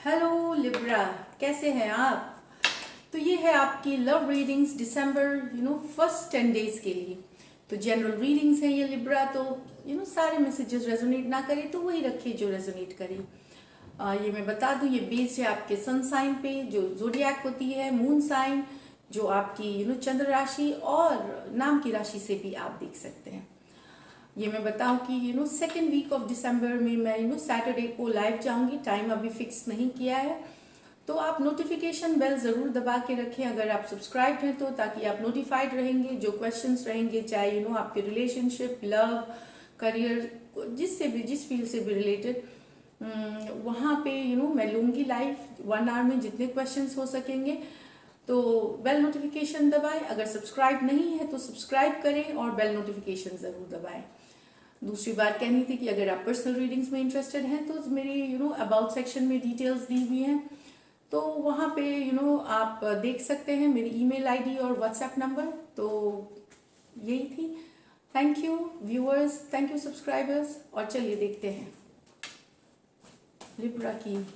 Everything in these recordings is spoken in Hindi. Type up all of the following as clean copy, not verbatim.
हेलो लिब्रा, कैसे हैं आप। तो ये है आपकी लव रीडिंग्स दिसंबर फर्स्ट 10 डेज के लिए। तो जनरल रीडिंग्स हैं ये लिब्रा। तो सारे मैसेजेस रेजोनेट ना करे तो वही रखिए जो रेजोनेट करे। ये मैं बता दूं, ये बेस्ड है आपके सन साइन पे, जो जोडियाक होती है, मून साइन, जो आपकी चंद्र राशि और नाम की राशि से भी आप देख सकते हैं। ये मैं बताऊं कि सेकेंड वीक ऑफ दिसंबर में मैं सैटरडे को लाइव जाऊंगी। टाइम अभी फिक्स नहीं किया है, तो आप नोटिफिकेशन बेल ज़रूर दबा के रखें अगर आप सब्सक्राइब हैं तो, ताकि आप नोटिफाइड रहेंगे। जो क्वेश्चंस रहेंगे, चाहे आपके रिलेशनशिप, लव, करियर, जिससे भी, जिस फील्ड से भी रिलेटेड, वहाँ पे मैं लूँगी लाइव 1 आवर में जितने क्वेश्चंस हो सकेंगे। तो बेल नोटिफिकेशन दबाएं। अगर सब्सक्राइब नहीं है तो सब्सक्राइब करें और बेल नोटिफिकेशन ज़रूर दबाएं। दूसरी बात कहनी थी कि अगर आप पर्सनल रीडिंग्स में इंटरेस्टेड हैं तो मेरी अबाउट सेक्शन में डिटेल्स दी हुई हैं, तो वहाँ पे आप देख सकते हैं मेरी ईमेल आईडी और व्हाट्सएप नंबर। तो यही थी। Thank you viewers, thank you subscribers. और चलिए देखते हैं लिब्रा की।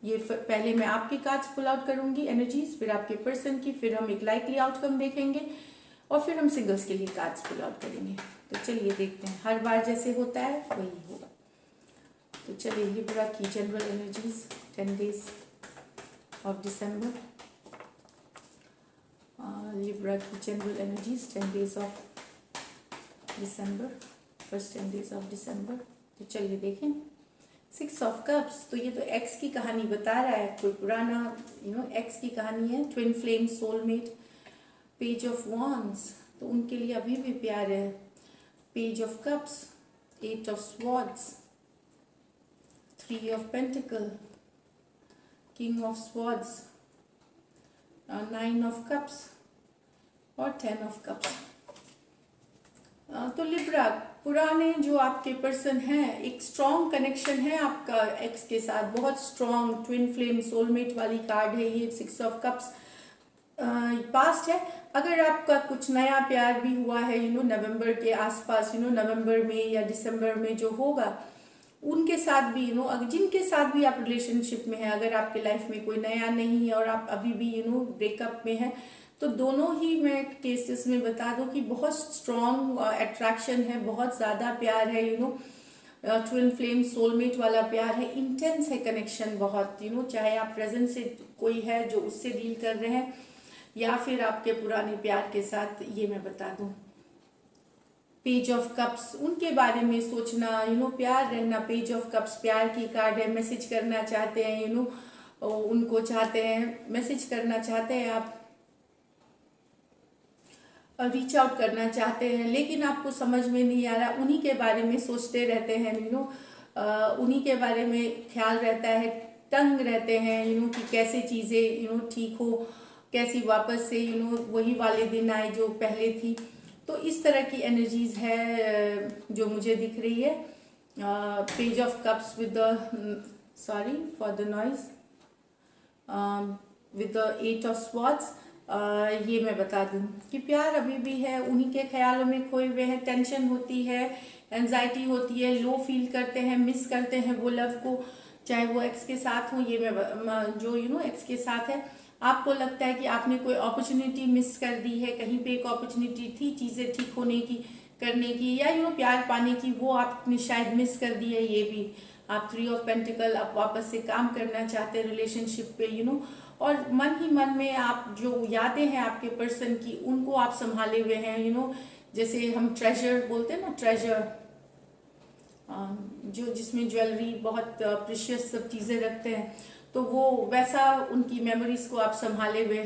ये पहले मैं आपकी कार्ड्स पुल आउट करूंगी, एनर्जीज, फिर आपके पर्सन की, फिर हम एक लाइकली आउटकम देखेंगे और फिर हम सिंगल्स के लिए कार्ड्स पुल आउट करेंगे। तो चलिए देखते हैं, हर बार जैसे होता है वही होगा। तो चलिए लिब्रा की general energies 10 days of December. Libra की general energies 10 days of December, first 10 days of December. तो चलिए देखें। 6 ऑफ कप्स, तो ये तो एक्स की कहानी बता रहा है, कोई पुराना एक्स की कहानी है, twin flame, soulmate. Page of wands, तो उनके लिए अभी भी प्यार है। Page of cups, 8 of swords, 3 of pentacle, king of swords, 9 of cups और 10 ऑफ कप्स। तो लिब्रा, पुराने जो आपके पर्सन हैं, एक स्ट्रॉन्ग कनेक्शन है आपका एक्स के साथ, बहुत स्ट्रॉन्ग ट्विन फ्लेम सोलमेट वाली कार्ड है ये 6 ऑफ कप्स। पास्ट है। अगर आपका कुछ नया प्यार भी हुआ है नवंबर के आसपास, नवंबर में या दिसंबर में जो होगा, उनके साथ भी अगर जिनके साथ भी आप रिलेशनशिप में हैं, अगर आपके लाइफ में कोई नया नहीं है और आप अभी भी ब्रेकअप में हैं, तो दोनों ही मैं केसेस में बता दूं कि बहुत स्ट्रॉन्ग अट्रैक्शन है, बहुत ज़्यादा प्यार है, ट्विन फ्लेम सोलमेट वाला प्यार है, इंटेंस है कनेक्शन बहुत। चाहे आप प्रेजेंट से कोई है जो उससे डील कर रहे हैं या फिर आपके पुराने प्यार के साथ, ये मैं बता दूं। पेज ऑफ कप्स, उनके बारे में सोचना, प्यार रहना। पेज ऑफ कप्स प्यार की कार्ड है, मैसेज करना चाहते हैं, उनको चाहते हैं, मैसेज करना चाहते हैं आप, रीच आउट करना चाहते हैं, लेकिन आपको समझ में नहीं आ रहा, उन्हीं के बारे में सोचते रहते हैं, उन्हीं के बारे में ख्याल रहता है, तंग रहते हैं कि कैसे चीज़ें ठीक हो, कैसी वापस से वही वाले दिन आए जो पहले थी। तो इस तरह की एनर्जीज है जो मुझे दिख रही है। Page of cups with the, sorry for the noise, with the 8 of swords. ये मैं बता दूं कि प्यार अभी भी है, उन्हीं के ख्यालों में खोए हुए हैं, टेंशन होती है, एंजाइटी होती है, लो फील करते हैं, मिस करते हैं वो लव को, चाहे वो एक्स के साथ हो। ये मैं जो एक्स के साथ है, आपको लगता है कि आपने कोई अपॉर्चुनिटी मिस कर दी है, कहीं पे एक अपॉर्चुनिटी थी चीज़ें ठीक होने की, करने की, या प्यार पाने की, वो आपने शायद मिस कर दी है। ये भी आप 3 ऑफ पेंटिकल, आप वापस से काम करना चाहते हैं रिलेशनशिप पे, और मन ही मन में आप जो यादें हैं आपके पर्सन की, उनको आप संभाले हुए हैं, जैसे हम ट्रेजर बोलते हैं ना, ट्रेजर, जो जिसमें ज्वेलरी, बहुत प्रीशियस सब चीज़ें रखते हैं, तो वो वैसा उनकी मेमोरीज को आप संभाले हुए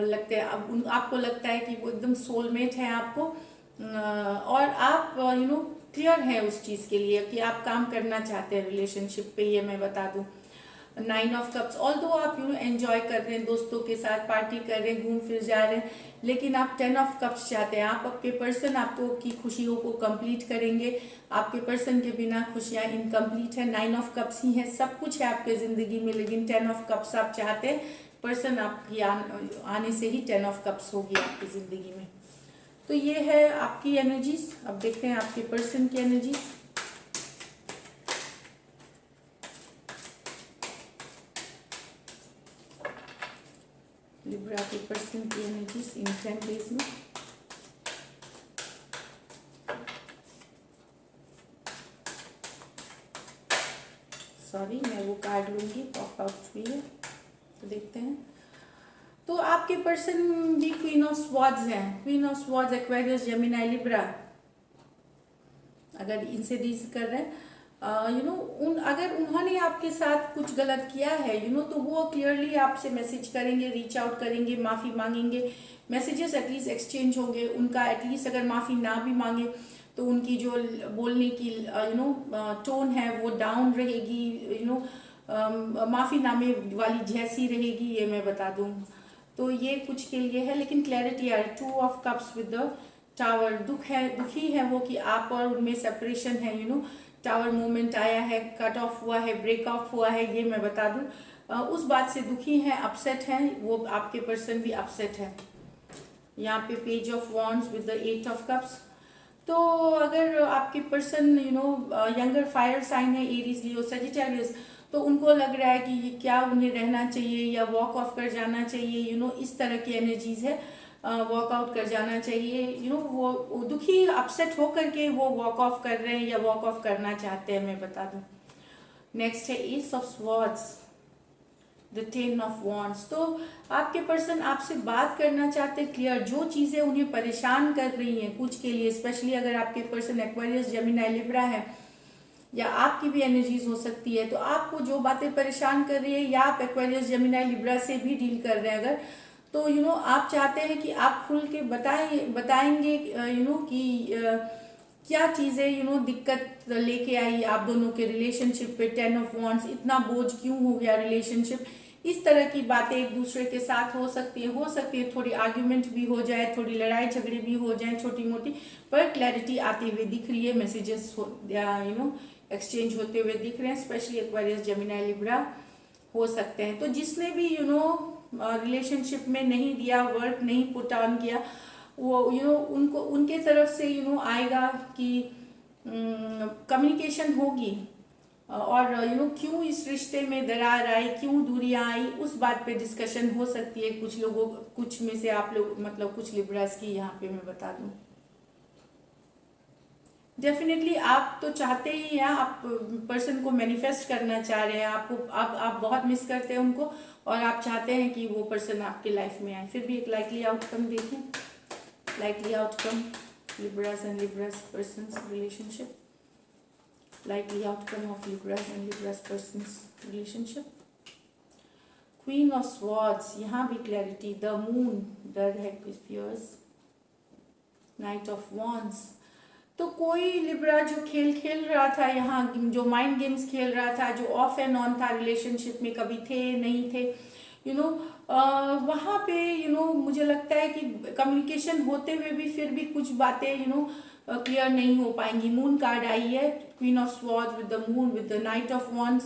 लगते हैं। अब आपको लगता है कि वो एकदम सोलमेट है आपको, और आप क्लियर हैं उस चीज़ के लिए कि आप काम करना चाहते हैं रिलेशनशिप पे, ये मैं बता दूं। 9 ऑफ कप्स, ऑल्दो आप एंजॉय कर रहे हैं, दोस्तों के साथ पार्टी कर रहे हैं, घूम फिर जा रहे हैं, लेकिन आप 10 ऑफ कप्स चाहते हैं। आप आपके पर्सन आपको की खुशियों को कंप्लीट करेंगे, आपके पर्सन के बिना खुशियां इनकम्प्लीट है। 9 ऑफ कप्स ही है, सब कुछ है आपके ज़िंदगी में, लेकिन 10 ऑफ कप्स आप चाहते हैं, पर्सन आपकी आने से ही 10 ऑफ कप्स होगी आपकी ज़िंदगी में। तो ये है आपकी एनर्जीज। अब देखते हैं आपके पर्सन की एनर्जीज। लिब्रा के पर्सन की एनर्जीज इन 10 डेज में। सॉरी, मैं वो कार्ड लूंगी, पॉप आउट हुई है तो देखते हैं। तो आपके पर्सन भी क्वीन ऑफ स्वॉर्ड्स हैं, queen of swords, Aquarius, Gemini, Libra. अगर इनसे डील कर रहे हैं अगर उन्होंने आपके साथ कुछ गलत किया है तो वो क्लियरली आपसे मैसेज करेंगे, रीच आउट करेंगे, माफ़ी मांगेंगे, मैसेजेस एटलीस्ट एक्सचेंज होंगे उनका। एटलीस्ट अगर माफ़ी ना भी मांगे तो उनकी जो बोलने की टोन है वो डाउन रहेगी, माफ़ीनामे वाली जैसी रहेगी, ये मैं बता दूँ। तो ये कुछ के लिए है, लेकिन क्लैरिटी है। 2 of cups with the tower, दुखी है वो कि आप और उनमें सेपरेशन है, टावर मूवमेंट आया है, कट ऑफ हुआ है, ब्रेक ऑफ हुआ है, ये मैं बता दूं। उस बात से दुखी है, अपसेट है वो, आपके पर्सन भी अपसेट है। यहाँ पे page of wands with the 8 of cups. तो अगर आपके पर्सन यंगर फायर साइन है, एरीज, लियो, सजिटेरियस, तो उनको लग रहा है कि ये क्या उन्हें रहना चाहिए या वॉक ऑफ कर जाना चाहिए, इस तरह की एनर्जीज है। वॉकआउट कर जाना चाहिए, वो दुखी अपसेट होकर के वो वॉक ऑफ कर रहे हैं या वॉक ऑफ करना चाहते हैं, मैं बता दूं। नेक्स्ट है S of swords, the 10 of wands. तो आपके पर्सन आपसे बात करना चाहते हैं क्लियर, जो चीज़ें उन्हें परेशान कर रही हैं कुछ के लिए, स्पेशली अगर आपके पर्सन एक्वेरियस, जेमिनी, लिब्रा है या आपकी भी एनर्जीज हो सकती है, तो आपको जो बातें परेशान कर रही है, या आप एक्वेरियस, जेमिनी, लिब्रा से भी डील कर रहे हैं अगर, तो आप चाहते हैं कि आप खुल के बताएंगे कि क्या चीज़ें दिक्कत लेके आई आप दोनों के रिलेशनशिप पे। 10 ऑफ वॉन्ड्स, इतना बोझ क्यों हो गया रिलेशनशिप, इस तरह की बातें एक दूसरे के साथ हो सकती है, थोड़ी आर्ग्यूमेंट भी हो जाए, थोड़ी लड़ाई झगड़े भी हो जाए छोटी मोटी, पर क्लैरिटी आती हुई दिख रही है, मैसेजेस एक्सचेंज होते हुए दिख रहे हैं, स्पेशली एक्वेरियस, जेमिनी, लिब्रा हो सकते हैं। तो जिसने भी रिलेशनशिप में नहीं दिया, वर्क नहीं पुट ऑन किया, वो उनको उनके तरफ से आएगा कि कम्युनिकेशन होगी, और क्यों इस रिश्ते में दरार आई, क्यों दूरियां आई, उस बात पे डिस्कशन हो सकती है कुछ में से आप लोग, मतलब कुछ लिब्रास की, यहाँ पे मैं बता दूं। डेफिनेटली आप तो चाहते ही हैं, आप पर्सन को मैनिफेस्ट करना चाह रहे हैं, आप बहुत मिस करते हैं उनको, और आप चाहते हैं कि वो पर्सन आपके लाइफ में आए। फिर भी एक लाइकली आउटकम देखें, likely outcome Libras and Libras persons relationship, likely outcome of Libras and Libras persons relationship. Queen of swords, यहाँ भी क्लैरिटी, द मून, डर है, फियर्स, नाइट ऑफ वॉन्ड्स। तो कोई लिब्रा जो खेल खेल रहा था यहाँ, जो माइंड गेम्स खेल रहा था, जो ऑफ एंड ऑन था रिलेशनशिप में, कभी थे नहीं थे, वहाँ पे मुझे लगता है कि कम्युनिकेशन होते हुए भी फिर भी कुछ बातें क्लियर नहीं हो पाएंगी। मून कार्ड आई है, queen of swords with the moon with the night of wands,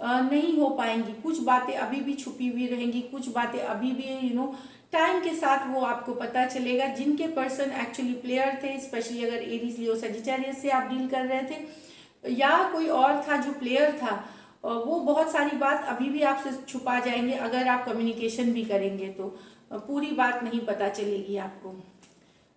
नहीं हो पाएंगी, कुछ बातें अभी भी छुपी हुई रहेंगी, कुछ बातें अभी भी टाइम के साथ वो आपको पता चलेगा। जिनके पर्सन एक्चुअली प्लेयर थे, स्पेशली अगर एरीज, लियो, सजिटेरियस से आप डील कर रहे थे, या कोई और था जो प्लेयर था, वो बहुत सारी बात अभी भी आपसे छुपा जाएंगे। अगर आप कम्युनिकेशन भी करेंगे तो पूरी बात नहीं पता चलेगी आपको।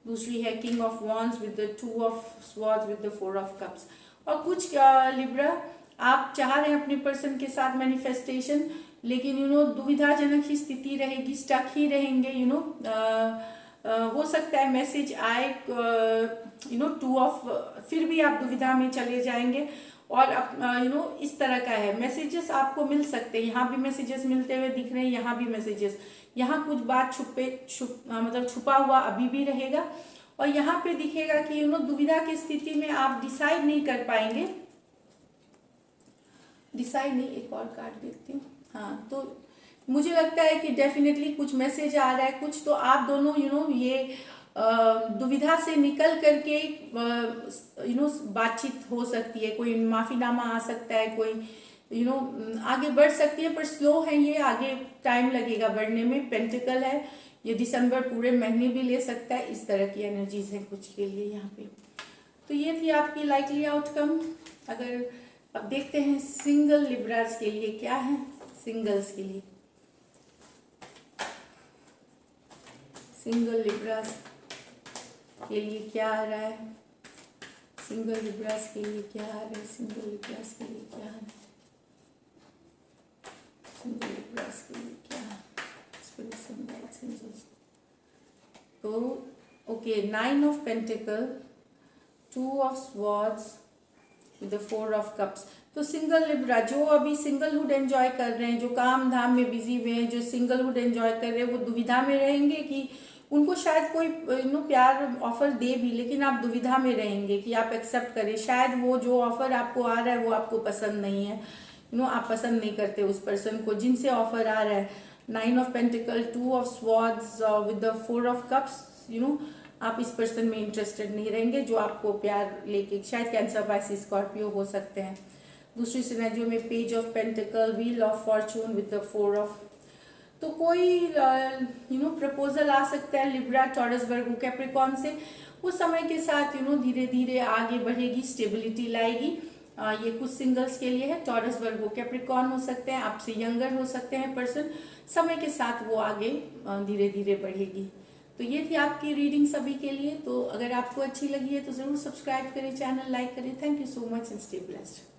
दूसरी है king of wands with the 2 of swords with the 4 of cups. और कुछ लिब्रा आप चाह रहे हैं अपने पर्सन के साथ मैनिफेस्टेशन, लेकिन दुविधाजनक ही स्थिति रहेगी, स्टक ही रहेंगे, हो सकता है मैसेज आए 2 ऑफ, फिर भी आप दुविधा में चले जाएंगे। और इस तरह का है, मैसेजेस आपको मिल सकते हैं, यहाँ भी मैसेजेस मिलते हुए दिख रहे हैं, यहाँ भी मैसेजेस, यहाँ कुछ बात मतलब छुपा हुआ अभी भी रहेगा। और यहाँ पे दिखेगा कि दुविधा की स्थिति में आप डिसाइड नहीं कर पाएंगे, डिसाइड नहीं, एक और कार्ड देखती हूँ। हाँ, तो मुझे लगता है कि डेफिनेटली कुछ मैसेज आ रहा है, कुछ तो आप दोनों ये दुविधा से निकल करके बातचीत हो सकती है, कोई माफीनामा आ सकता है, कोई आगे बढ़ सकती है, पर स्लो है ये, आगे टाइम लगेगा बढ़ने में। पेंटिकल है, ये दिसंबर पूरे महीने भी ले सकता है, इस तरह की एनर्जीज है कुछ के लिए यहाँ पे। तो ये थी आपकी लाइकली आउटकम। अगर अब देखते हैं सिंगल लिब्रास के लिए क्या है, सिंगल्स के लिए। सिंगल लिब्रास के लिए क्या आ रहा है, सिंगल लिब्रास के लिए क्या आ रहा है, सिंगल लिब्रास के लिए क्या आ रहा है, सिंगल लिब्रास के लिए क्या इंस्पिरेशन गाइड्स एंजल्स। तो okay, 9 of pentacle, 2 of swords, the 4 of cups. तो सिंगल लिब्रा जो अभी सिंगलहुड एंजॉय कर रहे हैं, जो काम धाम में बिजी हुए हैं, जो सिंगलहुड एंजॉय कर रहे हैं, वो दुविधा में रहेंगे कि उनको शायद कोई प्यार ऑफर दे भी, लेकिन आप दुविधा में रहेंगे कि आप एक्सेप्ट करें। शायद वो जो ऑफर आपको आ रहा है वो आपको पसंद नहीं है, आप पसंद नहीं करते उस पर्सन को जिनसे ऑफर आ रहा है। 9 of pentacle, 2 of swords with the 4 of cups, आप इस पर्सन में इंटरेस्टेड नहीं रहेंगे जो आपको प्यार लेके, शायद कैंसर, पाइसिस, स्कॉर्पियो हो सकते हैं। दूसरी सिनेरियो में page of pentacle, wheel of Fortune with the 4 of, तो कोई प्रपोजल आ सकता है लिब्रा, टॉरस, वर्गो, कैप्रिकॉर्न से। वो समय के साथ धीरे धीरे आगे बढ़ेगी, स्टेबिलिटी लाएगी। ये कुछ सिंगल्स के लिए है, टॉरस, वर्गो, कैप्रिकॉर्न हो सकते हैं, आपसे यंगर हो सकते हैं पर्सन। समय के साथ वो आगे धीरे धीरे बढ़ेगी। तो ये थी आपकी रीडिंग सभी के लिए। तो अगर आपको अच्छी लगी है तो ज़रूर सब्सक्राइब करें, चैनल लाइक करें। Thank you so much and stay blessed.